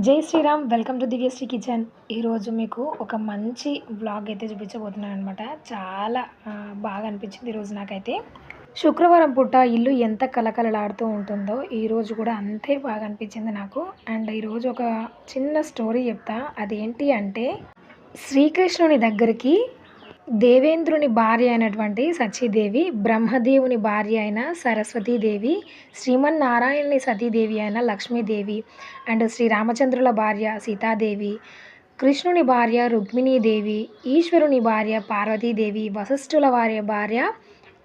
జై Shriram. Welcome to Divyashree kitchen. ఈరోజు మీకు ఒక మంచి వ్లాగ్ అయితే చూపించబోతున్నాను అనమాట. చాలా బాగా అనిపించింది ఈరోజు నాకైతే. శుక్రవారం పూట ఇల్లు ఎంత కలకలలాడుతూ ఉంటుందో ఈరోజు కూడా అంతే బాగా అనిపించింది నాకు. అండ్ ఈరోజు ఒక చిన్న స్టోరీ చెప్తా. అదేంటి అంటే, శ్రీకృష్ణుని దగ్గరికి దేవేంద్రుని భార్య అయినటువంటి సచీదేవి, బ్రహ్మదేవుని భార్య అయిన సరస్వతీదేవి, శ్రీమన్నారాయణుని సతీదేవి అయిన లక్ష్మీదేవి, అండ్ శ్రీరామచంద్రుల భార్య సీతాదేవి, కృష్ణుని భార్య రుక్మిణీదేవి, ఈశ్వరుని భార్య పార్వతీదేవి, వశిష్ఠుల వారి భార్య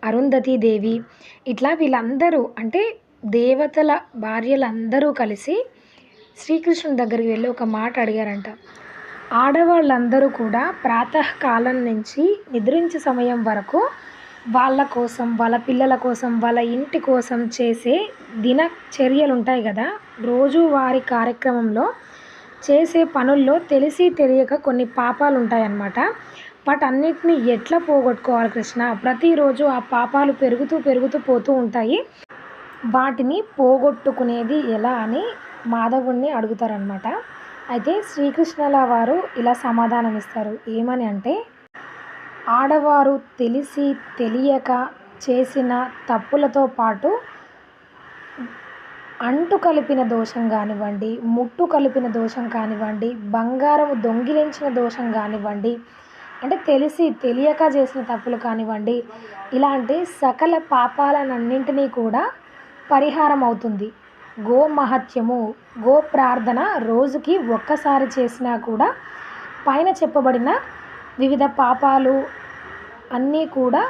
అరుంధతీదేవి, ఇట్లా వీళ్ళందరూ అంటే దేవతల భార్యలందరూ కలిసి శ్రీకృష్ణుని దగ్గరికి వెళ్ళి ఒక మాట అడిగారంట. ఆడవాళ్ళందరూ కూడా ప్రాతకాలం నుంచి నిద్రించే సమయం వరకు వాళ్ళ కోసం, వాళ్ళ పిల్లల కోసం, వాళ్ళ ఇంటి కోసం చేసే దినచర్యలు ఉంటాయి కదా, రోజువారీ కార్యక్రమంలో చేసే పనుల్లో తెలిసి తెలియక కొన్ని పాపాలు ఉంటాయన్నమాట. వాటన్నిటిని ఎట్లా పోగొట్టుకోవాలి కృష్ణ? ప్రతిరోజు ఆ పాపాలు పెరుగుతూ పెరుగుతూ పోతూ ఉంటాయి. వాటిని పోగొట్టుకునేది ఎలా అని మాధవుణ్ణి అడుగుతారనమాట. అయితే శ్రీకృష్ణుల వారు ఇలా సమాధానం ఇస్తారు. ఏమని అంటే, ఆడవారు తెలిసి తెలియక చేసిన తప్పులతో పాటు అంటు కలిపిన దోషం కానివ్వండి, ముట్టు కలిపిన దోషం కానివ్వండి, బంగారం దొంగిలించిన దోషం కానివ్వండి, అంటే తెలిసి తెలియక చేసిన తప్పులు కానివ్వండి, ఇలాంటి సకల పాపాలన్నింటినీ కూడా పరిహారం అవుతుంది. గో మహత్యము, గో ప్రార్థన రోజుకి ఒక్కసారి చేసినా కూడా పైన చెప్పబడిన వివిధ పాపాలు అన్నీ కూడా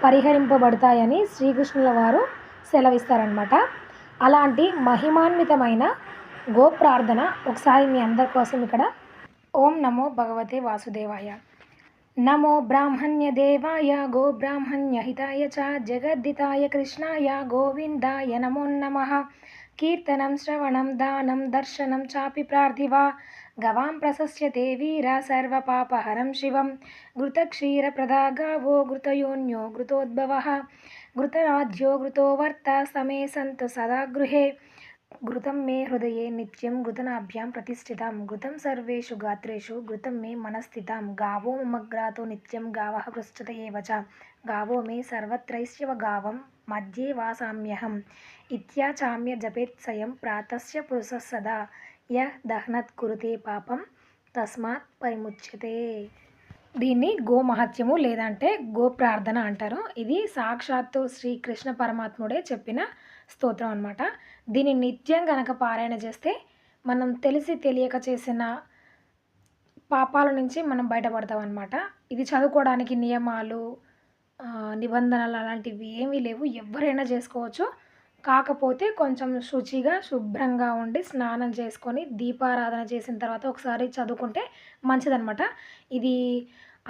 పరిహరింపబడతాయని శ్రీకృష్ణుల వారు సెలవిస్తారనమాట. అలాంటి మహిమాన్వితమైన గో ప్రార్థన ఒకసారి మీ అందరి కోసం ఇక్కడ. ఓం నమో భగవతే వాసుదేవాయ. నమో బ్రాహ్మణ్య దేవాయ గో బ్రాహ్మణ్య హితాయ చ జగద్దితాయ కృష్ణాయ గోవిందాయ నమో నమః. కీర్తనం శ్రవణం దానం దర్శనం చాపి ప్రార్థివా గవాం ప్రశస్యతే వీర సర్వపాపహరం శివం. ఘృతక్షీరప్రదా గావో ఘృతయోన్యో ఘృతోద్భవః ఘృతరాజ్యో ఘృతోవర్త సమే సంతు సదా గృహే. ఘృతం మే హృదయే నిత్యం ఘృతనాభ్యాం ప్రతిష్ఠితం ఘృతం సర్వేషు గాత్రేషు ఘృతం మే మనస్థితం. గావో మమగ్రాతో నిత్యం గావః పృష్ఠత ఏవ చ గావో మే సర్వత్రైస్యవ గావం మధ్యే వాసామ్యహం. ఇత్యాచామ్య జపేత్సయం ప్రాతస్య పురుషः సదా యః దహ్నత్ కురుతే పాపం తస్మాత్ పరిముచ్యతే. దీన్ని గోమహత్యము లేదంటే గో ప్రార్థన అంటారు. ఇది సాక్షాత్తు శ్రీకృష్ణ పరమాత్ముడే చెప్పిన స్తోత్రం అనమాట. దీన్ని నిత్యం కనుక పారాయణ చేస్తే మనం తెలిసి తెలియక చేసిన పాపాల నుంచి మనం బయటపడతాం అనమాట. ఇది చదువుకోవడానికి నియమాలు, నిబంధనలు అలాంటివి ఏమీ లేవు. ఎవరైనా చేసుకోవచ్చు. కాకపోతే కొంచెం శుచిగా శుభ్రంగా ఉండి స్నానం చేసుకొని దీపారాధన చేసిన తర్వాత ఒకసారి చదువుకుంటే మంచిదన్నమాట. ఇది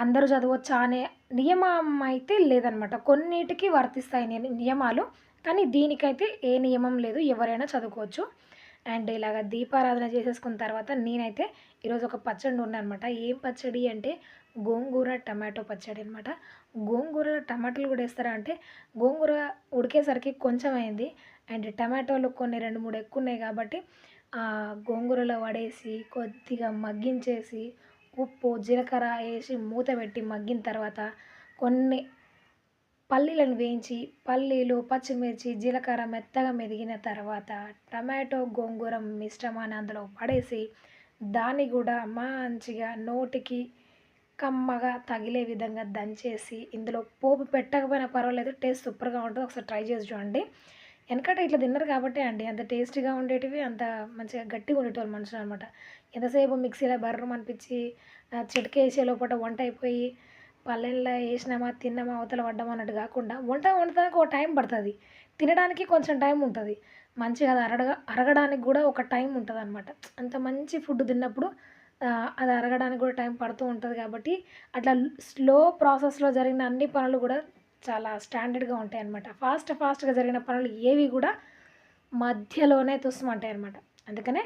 అందరూ చదవచ్చా అనే నియమం అయితే లేదనమాట. కొన్నిటికి వర్తిస్తాయి నియమాలు, కానీ దీనికైతే ఏ నియమం లేదు. ఎవరైనా చదువుకోవచ్చు. అండ్ ఇలాగ దీపారాధన చేసేసుకున్న తర్వాత నేనైతే ఈరోజు ఒక పచ్చడి ఉన్నానమాట. ఏం పచ్చడి అంటే గోంగూర టమాటో పచ్చడి అనమాట. గోంగూర టమాటాలు కూడా వేస్తారా అంటే, గోంగూర ఉడికేసరికి కొంచెం అయింది. అండ్ టమాటోలు కొన్ని 2, 3 ఎక్కువ ఉన్నాయి కాబట్టి గోంగూరలో పడేసి కొద్దిగా మగ్గించేసి ఉప్పు జీలకర్ర వేసి మూత పెట్టి మగ్గిన తర్వాత కొన్ని పల్లీలను వేయించి, పల్లీలు పచ్చిమిర్చి జీలకర్ర మెత్తగా మెదిగిన తర్వాత టమాటో గోంగూర మిశ్రమాన్ని అందులో పడేసి దాన్ని కూడా మంచిగా నోటికి కమ్మగా తగిలే విధంగా దంచేసి ఇందులో పోపు పెట్టకపోయినా పర్వాలేదు, టేస్ట్ సూపర్గా ఉంటుంది. ఒకసారి ట్రై చేసి చూడండి. వెనకట ఇట్లా తిన్నారు కాబట్టి అండి అంత టేస్టీగా ఉండేటివి, అంత మంచిగా గట్టిగా ఉండేటోళ్ళు మనుషులు అనమాట. ఎంతసేపు మిక్సీలో బర్రం అనిపించి చిటికేసే లోపల వంట అయిపోయి పల్లెల్లో వేసినామా తిన్నామా అవతల పడ్డామా అన్నట్టు కాకుండా వండడానికి ఒక టైం పడుతుంది, తినడానికి కొంచెం టైం ఉంటుంది, మంచిగా అది అరగడానికి కూడా ఒక టైం ఉంటుంది అనమాట. అంత మంచి ఫుడ్ తిన్నప్పుడు అది అరగడానికి కూడా టైం పడుతూ ఉంటుంది. కాబట్టి అట్లా స్లో ప్రాసెస్లో జరిగిన అన్ని పనులు కూడా చాలా స్టాండర్డ్గా ఉంటాయి అన్నమాట. ఫాస్ట్గా జరిగిన పనులు ఏవి కూడా మధ్యలోనే తుస్సుమంటాయి అన్నమాట. అందుకనే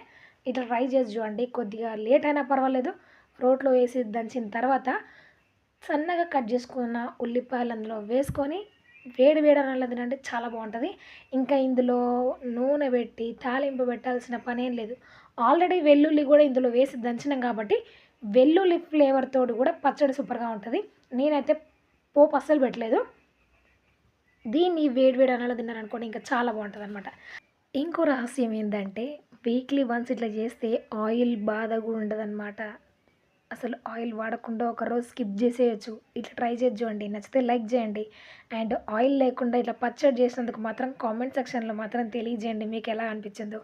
ఇట్లా ట్రై చేసి చూడండి. కొద్దిగా లేట్ అయినా పర్వాలేదు, రోట్లో వేసి దంచిన తర్వాత సన్నగా కట్ చేసుకున్న ఉల్లిపాయలు అందులో వేసుకొని వేడి వేడి అన్నంలో తినండి, చాలా బాగుంటుంది. ఇంకా ఇందులో నూనె పెట్టి తాలింపు పెట్టాల్సిన పనేం లేదు. ఆల్రెడీ వెల్లుల్లి కూడా ఇందులో వేసి దంచినాం కాబట్టి వెల్లుల్లి ఫ్లేవర్ తోటి కూడా పచ్చడి సూపర్గా ఉంటుంది. నేనైతే పోపు అస్సలు పెట్టలేదు. దీన్ని వేడి వేడి అన్నంలో తిన్నారనుకోండి ఇంకా చాలా బాగుంటుందన్నమాట. ఇంకో రహస్యం ఏంటంటే వీక్లీ వన్స్ ఇట్లా చేస్తే ఆయిల్ బాధ కూడా ఉండదన్నమాట. అసలు ఆయిల్ వాడకుండా ఒకరోజు స్కిప్ చేసేయచ్చు. ఇట్లా ట్రై చేసి చూడండి. నచ్చితే లైక్ చేయండి. అండ్ ఆయిల్ లేకుండా ఇట్లా పచ్చడి చేసినందుకు మాత్రం కామెంట్ సెక్షన్లో మాత్రం తెలియజేయండి మీకు ఎలా అనిపించిందో.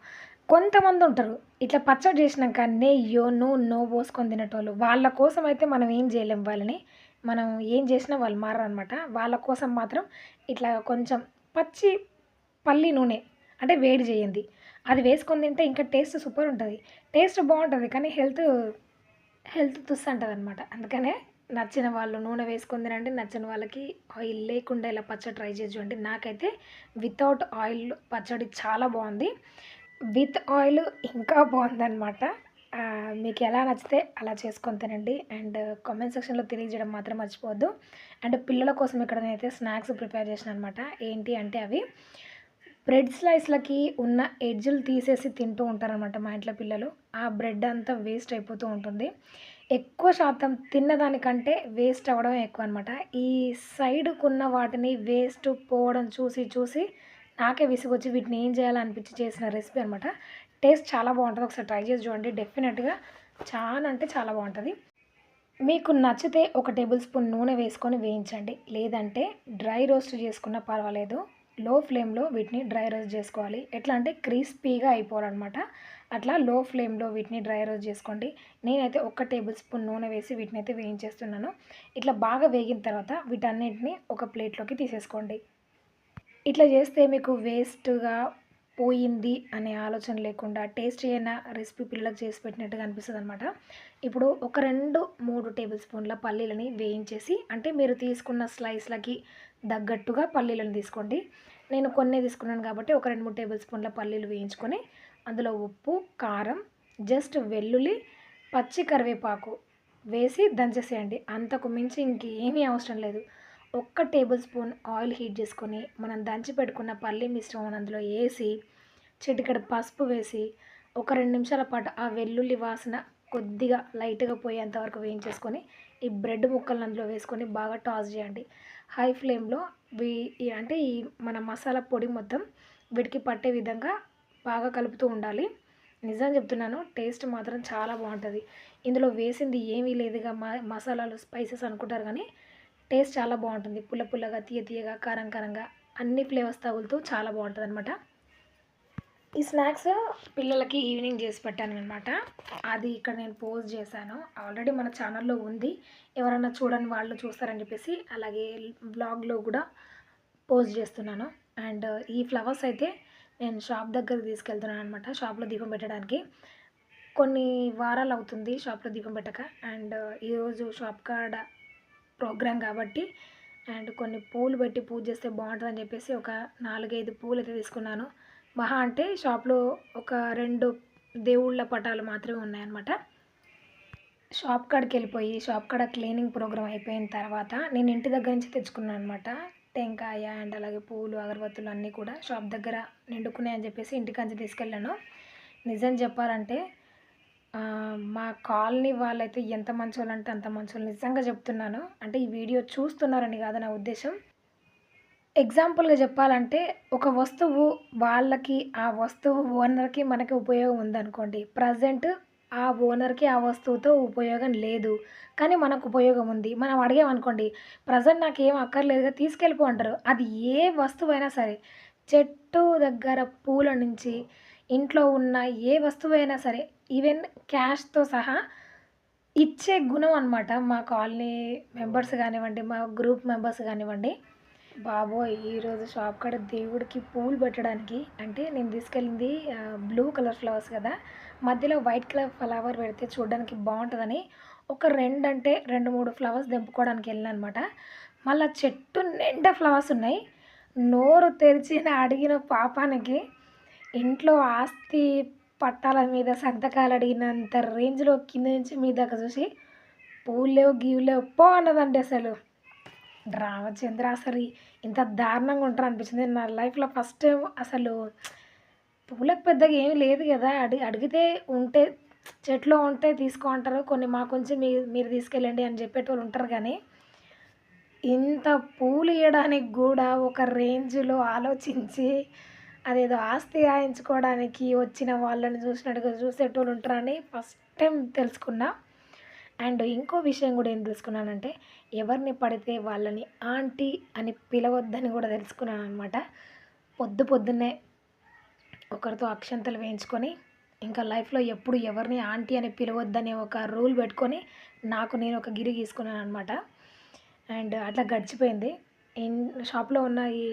కొంతమంది ఉంటారు ఇట్లా పచ్చడి చేసినాక నెయ్యో నూనె పోసుకొని తినేటోళ్ళు. వాళ్ళ కోసం అయితే మనం ఏం చేయలేం వాళ్ళని. మనం ఏం చేసినా వాళ్ళు మారనమాట. వాళ్ళ కోసం మాత్రం ఇట్లా కొంచెం పచ్చి పల్లి నూనె అంటే వేడి చేయండి అది వేసుకొని తింటే ఇంకా టేస్ట్ సూపర్ ఉంటుంది. టేస్ట్ బాగుంటుంది కానీ హెల్త్ తుస్సు అంటుంది అనమాట. అందుకనే నచ్చిన వాళ్ళు నూనె వేసుకొని తినండి. నచ్చిన వాళ్ళకి ఆయిల్ లేకుండా ఇలా పచ్చడి ట్రై చేసి చూడండి. నాకైతే వితౌట్ ఆయిల్ పచ్చడి చాలా బాగుంది. విత్ ఆయిల్ ఇంకా బాగుందనమాట. మీకు ఎలా నచ్చితే అలా చేసుకొని తినండి. అండ్ కామెంట్ సెక్షన్లో తెలియజేయడం మాత్రం మర్చిపోవద్దు. అండ్ పిల్లల కోసం ఇక్కడ నేనైతే స్నాక్స్ ప్రిపేర్ చేసిన అనమాట. ఏంటి అంటే అవి బ్రెడ్ స్లైస్లకి ఉన్న ఎడ్జులు తీసేసి తింటూ ఉంటారనమాట మా ఇంట్లో పిల్లలు. ఆ బ్రెడ్ అంతా వేస్ట్ అయిపోతూ ఉంటుంది. ఎక్కువ శాతం తిన్నదానికంటే వేస్ట్ అవ్వడం ఎక్కువ అనమాట. ఈ సైడ్కున్న వాటిని వేస్ట్ పోవడం చూసి చూసి నాకే విసుగొచ్చి వీటిని ఏం చేయాలనిపించి చేసిన రెసిపీ అనమాట. టేస్ట్ చాలా బాగుంటుంది. ఒకసారి ట్రై చేసి చూడండి. డెఫినెట్గా చాలా అంటే చాలా బాగుంటుంది. మీకు నచ్చితే ఒక టేబుల్ స్పూన్ నూనె వేసుకొని వేయించండి. లేదంటే డ్రై రోస్ట్ చేసుకున్నా పర్వాలేదు. లో ఫ్లేమ్లో వీటిని డ్రై రోస్ట్ చేసుకోవాలి. ఎట్లా అంటే క్రిస్పీగా అయిపోవాలన్నమాట. అట్లా లో ఫ్లేమ్లో వీటిని డ్రై రోస్ట్ చేసుకోండి. నేనైతే ఒక టేబుల్ స్పూన్ నూనె వేసి వీటిని అయితే వేయించేస్తున్నాను. ఇట్లా బాగా వేగిన తర్వాత వీటన్నిటిని ఒక ప్లేట్లోకి తీసేసుకోండి. ఇట్లా చేస్తే మీకు వేస్ట్గా పోయింది అనే ఆలోచన లేకుండా టేస్టీ అయిన రెసిపీ పిల్లలకు చేసి పెట్టినట్టుగా అనిపిస్తుంది అనమాట. ఇప్పుడు ఒక 2-3 టేబుల్ స్పూన్ల పల్లీలని వేయించేసి అంటే మీరు తీసుకున్న స్లైస్లకి తగ్గట్టుగా పల్లీలను తీసుకోండి. నేను కొన్ని తీసుకున్నాను కాబట్టి ఒక 2-3 టేబుల్ స్పూన్ల పల్లీలు వేయించుకొని అందులో ఉప్పు, కారం, జస్ట్ వెల్లుల్లి, పచ్చి కరివేపాకు వేసి దంచేసేయండి. అంతకు మించి ఇంకేమీ అవసరం లేదు. ఒక్క టేబుల్ స్పూన్ ఆయిల్ హీట్ చేసుకొని మనం దంచి పెట్టుకున్న పల్లి మిశ్రమం అందులో వేసి చిటికెడు పసుపు వేసి ఒక 2 నిమిషాల పాటు ఆ వెల్లుల్లి వాసన కొద్దిగా లైట్గా పోయేంత వరకు వేయించేసుకొని ఈ బ్రెడ్ ముక్కలను అందులో వేసుకొని బాగా టాస్ చేయండి. హై ఫ్లేమ్లో అంటే ఈ మన మసాలా పొడి మొత్తం వీటికి పట్టే విధంగా బాగా కలుపుతూ ఉండాలి. నిజం చెప్తున్నాను టేస్ట్ మాత్రం చాలా బాగుంటుంది. ఇందులో వేసింది ఏమీ లేదుగా మసాలాలు స్పైసెస్ అనుకుంటారు కానీ టేస్ట్ చాలా బాగుంటుంది. పుల్ల పుల్లగా, తీయగా, కారం కారంగా అన్ని ఫ్లేవర్స్ తగులుతూ చాలా బాగుంటుంది అనమాట. ఈ స్నాక్స్ పిల్లలకి ఈవినింగ్ చేసి పెట్టాను అనమాట. అది ఇక్కడ నేను పోస్ట్ చేశాను. ఆల్రెడీ మన ఛానల్లో ఉంది. ఎవరైనా చూడని వాళ్ళు చూస్తారని చెప్పేసి అలాగే బ్లాగ్లో కూడా పోస్ట్ చేస్తున్నాను. అండ్ ఈ ఫ్లవర్స్ అయితే నేను షాప్ దగ్గరికి తీసుకెళ్తున్నాను అనమాట. షాప్లో దీపం పెట్టడానికి కొన్ని వారాలు అవుతుంది షాప్లో దీపం పెట్టక. అండ్ ఈరోజు షాప్ కాడ ప్రోగ్రాం కాబట్టి అండ్ కొన్ని పూలు పెట్టి పూజ చేస్తే బాగుంటుందని చెప్పేసి ఒక 4-5 పూలు అయితే తీసుకున్నాను. మహా అంటే షాప్లో ఒక 2 దేవుళ్ళ పటాలు మాత్రమే ఉన్నాయన్నమాట. షాప్ కాడికి వెళ్ళిపోయి షాప్ కాడ క్లీనింగ్ ప్రోగ్రామ్ అయిపోయిన తర్వాత నేను ఇంటి దగ్గర నుంచి తెచ్చుకున్నాను అనమాట. టెంకాయ అండ్ అలాగే పూలు, అగరబత్తులు అన్నీ కూడా షాప్ దగ్గర నిండుకున్నాయని చెప్పేసి ఇంటికంచి తీసుకెళ్ళాను. నిజం చెప్పాలంటే మా కాలనీ వాళ్ళైతే ఎంత మంచోళ్ళు అంటే అంత మంచోళ్ళు. నిజంగా చెప్తున్నాను. అంటే ఈ వీడియో చూస్తున్నారని కాదు నా ఉద్దేశం. ఎగ్జాంపుల్గా చెప్పాలంటే ఒక వస్తువు వాళ్ళకి ఆ వస్తువు ఓనర్కి మనకి ఉపయోగం ఉందనుకోండి. ప్రజెంట్ ఆ ఓనర్కి ఆ వస్తువుతో ఉపయోగం లేదు కానీ మనకు ఉపయోగం ఉంది. మనం అడిగామనుకోండి ప్రజెంట్ నాకు ఏం అక్కర్లేదుగా తీసుకెళ్ళిపో అంటారు. అది ఏ వస్తువైనా సరే చెట్టు దగ్గర పూల నుంచి ఇంట్లో ఉన్న ఏ వస్తువైనా సరే ఈవెన్ క్యాష్తో సహా ఇచ్చే గుణం అనమాట మా కాలనీ మెంబర్స్ కానివ్వండి, మా గ్రూప్ మెంబర్స్ కానివ్వండి. బాబోయ్! ఈరోజు షాప్ కాడ దేవుడికి పూలు పెట్టడానికి అంటే నేను తీసుకెళ్ళింది బ్లూ కలర్ ఫ్లవర్స్ కదా, మధ్యలో వైట్ కలర్ ఫ్లవర్ పెడితే చూడడానికి బాగుంటుందని ఒక 2-3 ఫ్లవర్స్ తెంపుకోవడానికి వెళ్ళాను అనమాట. మళ్ళీ చెట్టు నిండా ఫ్లవర్స్ ఉన్నాయి. నోరు తెరిచిన అడిగిన పాపానికి ఇంట్లో ఆస్తి పట్టాల మీద సంతకాలు అడిగినంత రేంజ్లో కింద నుంచి మీ దాకా చూసి పూలు లేవు గీవు లేవు పో అన్నదండి. అసలు రామచంద్ర అసలు ఇంత దారుణంగా ఉంటారు అనిపించింది. నా లైఫ్లో ఫస్ట్ టైం అసలు పూలకు పెద్దగా ఏమి లేదు కదా! అడిగితే ఉంటే చెట్లో ఉంటే తీసుకో అంటారు. కొన్ని మాకుంచి మీరు తీసుకెళ్ళండి అని చెప్పేటోళ్ళు ఉంటారు గానీ, ఇంత పూలియ్యడానికి గూడా ఒక రేంజ్‌లో ఆలోచించి, అదేదో ఆస్తి రాయించుకోవడానికి వచ్చిన వాళ్ళని చూసినట్టుగా చూసేటోళ్ళుంటారని ఫస్ట్ టైమ్ తెలుసుకున్నా. అండ్ ఇంకో విషయం గూడా ఏం తెలుసుకున్నానంటే, ఎవరిని పడితే వాళ్ళని ఆంటీ అని పిలవద్దని గూడా తెలుసుకున్నాననమాట. పొద్దున్నే ఒకరితో అక్షంతలు వేయించుకొని, ఇంకా లైఫ్‌లో ఎప్పుడు ఎవరిని ఆంటీ అని పిలవద్దనే ఒక రూల్ పెట్టుకొని, నాకు నేను ఒక గిరి గీసుకున్నాననమాట. అండ్ అట్లా గడిచిపోయింది. ఇన్ షాప్‌లో ఉన్న ఈ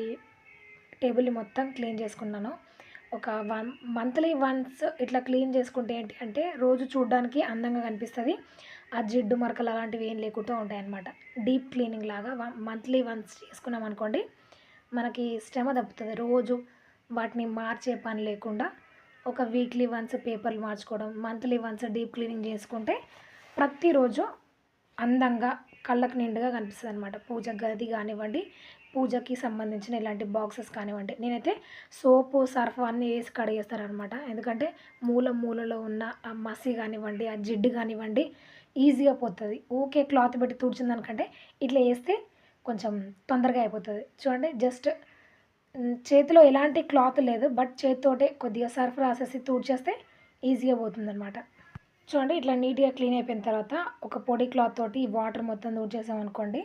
టేబుల్‌ని మొత్తం క్లీన్ చేసుకున్నాను. ఒక మంత్లీ వన్స్ ఇట్లా క్లీన్ చేసుకుంటే ఏంటి అంటే, రోజు చూడ్డానికి అందంగా కనిపిస్తది. ఆ జిడ్డు మరకలు అలాంటివి ఏం లేకుండా ఉంటాయన్నమాట. డీప్ క్లీనింగ్ లాగా మంత్లీ వన్స్ చేసుకున్నామనుకోండి, మనకి శ్రమ తప్పుతది. రోజు వాటిని మార్చే పని లేకుండా, ఒక వీక్లీ వన్స్ పేపర్లు మార్చుకోవడం, మంత్లీ వన్స్ డీప్ క్లీనింగ్ చేసుకుంటే, ప్రతిరోజు అందంగా కళ్ళకు నిండుగా కనిపిస్తదనమాట. పూజ గది కానివ్వండి, పూజకి సంబంధించిన ఇలాంటి బాక్సెస్ కానివ్వండి. నేనైతే సోపు, సర్ఫ్ అన్నీ ఏసి కడిగేస్తాననమాట. ఎందుకంటే మూలలో ఉన్న ఆ మసి కానివ్వండి, ఆ జిడ్డు కానివ్వండి ఈజీగా పోతది. ఊకే క్లాత్ పెట్టి తుడిచిన దానికంటే ఇట్లా ఏస్తే కొంచెం తొందరగా అయిపోతది. చూడండి జస్ట్ చేతిలో ఎలాంటి క్లాత్ లేదు. బట్ చేత్తోటే కొద్దిగా సర్ఫ్ రాసేసి తుడిచేస్తే ఈజీగా పోతుందనమాట. చూడండి ఇట్లా నీట్‌గా క్లీన్ అయిపోయిన తర్వాత ఒక పొడి క్లాత్ తోటి వాటర్ మొత్తం తుడిచేసామనుకోండి,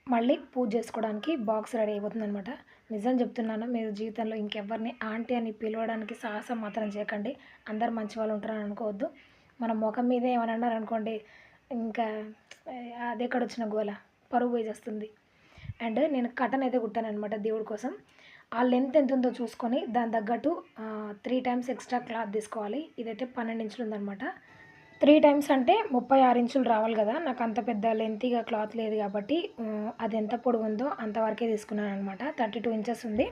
మళ్ళీ పూజ చేసుకోవడానికి బాక్స్ రెడీ అయిపోతుందనమాట. నిజం చెప్తున్నాను, మీరు జీవితంలో ఇంకెవ్వరిని ఆంటీ అని పిలవడానికి సాహసం మాత్రం చేయకండి. అందరూ మంచి వాళ్ళు ఉంటారని అనుకోవద్దు. మన మొఖం మీదే ఏమైనా అన్నారనుకోండి, ఇంకా అదెక్కడొచ్చిన గోల, పరువు పోయేస్తుంది. అండ్ నేను కర్టెన్ అయితే కుట్టాననమాట దేవుడి కోసం. ఆ లెంత్ ఎంతుందో చూసుకొని దానికి తగ్గట్టు 3 టైమ్స్ ఎక్స్ట్రా క్లాత్ తీసుకోవాలి. ఇదైతే 12 ఇంచులు ఉందనమాట. 3 టైమ్స్ అంటే 36 ఇంచులు రావాలి కదా! నాకు అంత పెద్ద లెంతీగా క్లాత్ లేదు కాబట్టి అది ఎంత పొడవుందో అంతవరకే తీసుకున్నాననమాట. 32 ఇంచెస్ ఉంది.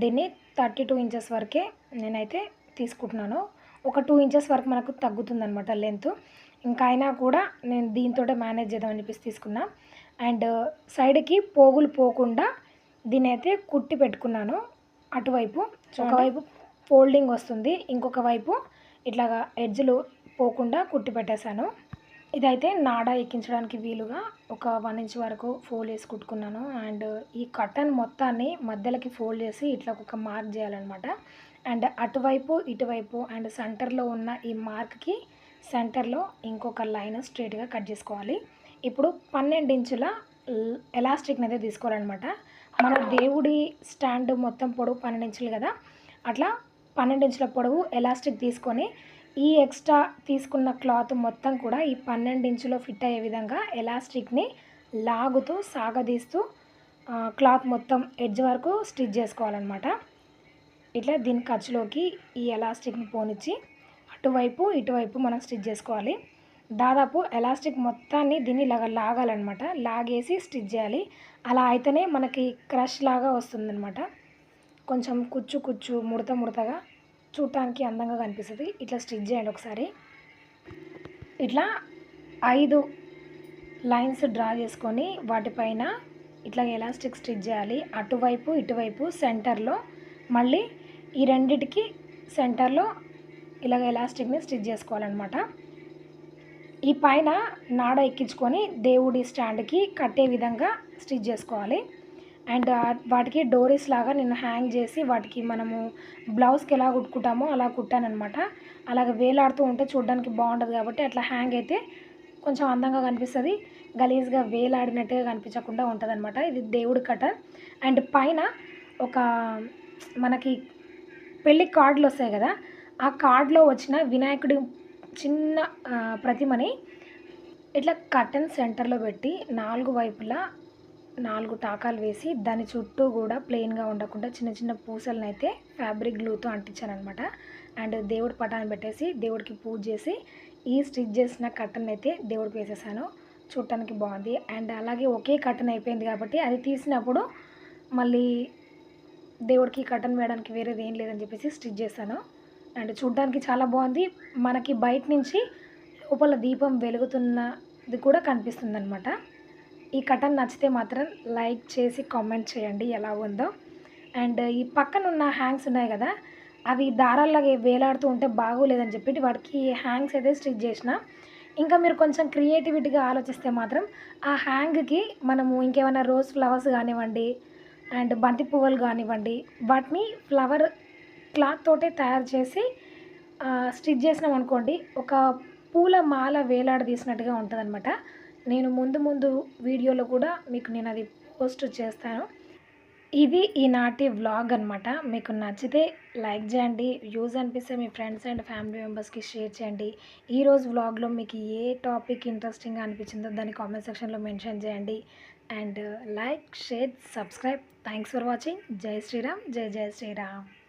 దీన్ని 32 ఇంచెస్ వరకే నేనైతే తీసుకుంటున్నాను. ఒక 2 ఇంచెస్ వరకు మనకు తగ్గుతుందనమాట లెంత్. ఇంకా అయినా కూడా నేను దీనితోటే మేనేజ్ చేద్దామని చెప్పేసి తీసుకున్నా. అండ్ సైడ్‌కి పోగులు పోకుండా దీన్నైతే కుట్టి పెట్టుకున్నాను. అటువైపు ఒకవైపు ఫోల్డింగ్ వస్తుంది. ఇంకొక వైపు ఇట్లాగా ఎడ్జ్‌లు పోకుండా కుట్టి పెట్టేశాను. ఇదైతే నాడ ఎక్కించడానికి వీలుగా ఒక 1 ఇంచ్ వరకు ఫోల్డ్ చేసి కుట్టుకున్నాను. అండ్ ఈ కర్టెన్ మొత్తాన్ని మధ్యలోకి ఫోల్డ్ చేసి ఇట్లా ఒక మార్క్ చేయాలనమాట. అండ్ అటువైపు, ఇటువైపు అండ్ సెంటర్‌లో ఉన్న ఈ మార్క్‌కి సెంటర్‌లో ఇంకొక లైన్ స్ట్రెయిట్‌గా కట్ చేసుకోవాలి. ఇప్పుడు 12 ఇంచుల ఎలాస్టిక్‌ని అయితే తీసుకోవాలనమాట. మన దేవుడి స్టాండ్ మొత్తం పొడవు 12 ఇంచులు కదా! అట్లా 12 ఇంచుల పొడవు ఎలాస్టిక్ తీసుకొని, ఈ ఎక్స్ట్రా తీసుకున్న క్లాత్ మొత్తం కూడా ఈ 12 ఇంచులో ఫిట్ అయ్యే విధంగా ఎలాస్టిక్‌ని లాగుతూ, సాగదీస్తూ క్లాత్ మొత్తం ఎడ్జ్ వరకు స్టిచ్ చేసుకోవాలనమాట. ఇట్లా దీని ఖర్చులోకి ఈ ఎలాస్టిక్‌ని పోనిచ్చి, అటువైపు, ఇటువైపు మనం స్టిచ్ చేసుకోవాలి. దాదాపు ఎలాస్టిక్ మొత్తాన్ని దీన్ని ఇలాగ లాగాలనమాట. లాగేసి స్టిచ్ చేయాలి. అలా అయితేనే మనకి క్రష్ లాగా వస్తుందనమాట. కొంచెం కుచ్చు, ముడతగా చూడటానికి అందంగా కనిపిస్తది. ఇట్లా స్టిచ్ చేయండి ఒకసారి. ఇట్లా 5 లైన్స్ డ్రా చేసుకొని వాటిపైన ఇట్లా ఎలాస్టిక్ స్టిచ్ చేయాలి. అటువైపు, ఇటువైపు సెంటర్‌లో మళ్ళీ ఈ రెండిటికి సెంటర్‌లో ఇలాగ ఎలాస్టిక్‌ని స్టిచ్ చేసుకోవాలనమాట. ఈ పైన నాడ ఎక్కించుకొని దేవుడి స్టాండ్‌కి కట్టే విధంగా స్టిచ్ చేసుకోవాలి. అండ్ వాటికి డోరీస్ లాగా నేను హ్యాంగ్ చేసి వాటికి మనము బ్లౌజ్‌కి ఎలా కుట్టుకుంటామో అలా కుట్టాననమాట. అలాగ వేలాడుతూ ఉంటే చూడడానికి బాగుండదు కాబట్టి అట్లా హ్యాంగ్ అయితే కొంచెం అందంగా కనిపిస్తది. గలీజ్‌గా వేలాడినట్టుగా కనిపించకుండా ఉంటదనమాట. ఇది దేవుడి కర్టెన్. అండ్ పైన ఒక మనకి పెళ్లి కార్డులు వస్తాయి కదా! ఆ కార్డ్‌లో వచ్చిన వినాయకుడి చిన్న ప్రతిమని ఇట్లా కర్టెన్ సెంటర్‌లో పెట్టి 4 వైపులా 4 టాకాలు వేసి దాని చుట్టూ కూడా ప్లెయిన్‌గా ఉండకుండా చిన్న పూసలనైతే ఫ్యాబ్రిక్ గ్లూతో అంటించాననమాట. అండ్ దేవుడి పటాన్ని పెట్టేసి దేవుడికి పూజ చేసి ఈ స్టిచ్ చేసిన కర్టెన్ అయితే దేవుడికి వేసేసాను. చూడటానికి బాగుంది. అండ్ అలాగే ఒకే కర్టెన్ అయిపోయింది కాబట్టి అది తీసినప్పుడు మళ్ళీ దేవుడికి కర్టెన్ వేయడానికి వేరేది ఏం లేదని చెప్పేసి స్టిచ్ చేశాను. అండ్ చూడడానికి చాలా బాగుంది. మనకి బయట నుంచి లోపల దీపం వెలుగుతున్నది కూడా కనిపిస్తుందనమాట. ఈ కర్టెన్ నచ్చితే మాత్రం లైక్ చేసి కామెంట్ చేయండి ఎలా ఉందో. అండ్ ఈ పక్కన ఉన్న హ్యాంగ్స్ ఉన్నాయి కదా, అవి దారాల్లాగా వేలాడుతూ ఉంటే బాగోలేదని చెప్పి వాటికి హ్యాంగ్స్ అయితే స్టిచ్ చేసిన. ఇంకా మీరు కొంచెం క్రియేటివిటీగా ఆలోచిస్తే మాత్రం ఆ హ్యాంగ్‌కి మనము ఇంకేమైనా రోజ్ ఫ్లవర్స్ గానివ్వండి, అండ్ బంతి పువ్వులు గానివ్వండి, వాటిని ఫ్లవర్ క్లాత్ తోటే తయారు చేసి స్టిచ్ చేసినామనుకోండి, ఒక పూల మాల వేలాడదీసినట్టుగా ఉంటదనమాట. నేను ముందు ముందు వీడియోలో కూడా మీకు నేనది పోస్ట్ చేస్తాను. ఇది ఈనాటి వ్లాగ్ అనమాట. మీకు నచ్చితే లైక్ చేయండి. యూజ్ అనిపిస్తే మీ ఫ్రెండ్స్ అండ్ ఫ్యామిలీ మెంబర్స్‌కి షేర్ చేయండి. ఈరోజు వ్లాగ్‌లో మీకు ఏ టాపిక్ ఇంట్రెస్టింగ్‌గా అనిపించిందో దాన్ని కామెంట్ సెక్షన్‌లో మెన్షన్ చేయండి. And like, share, subscribe. Thanks for watching. జై శ్రీరామ్. జై జై శ్రీరామ్.